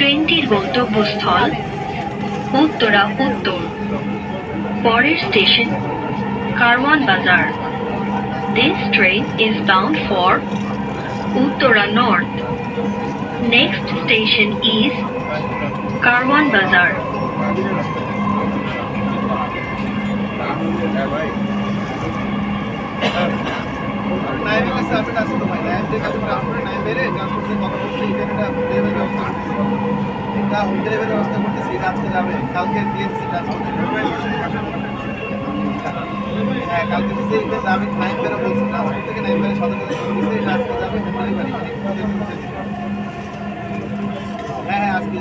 ট্রেনটির গন্তব্যস্থল উত্তরা উত্তর। পরের স্টেশন কারওয়ান বাজার। This train is bound for Uttara North. Next station is Karwan Bazar. হ্যাঁ আজকে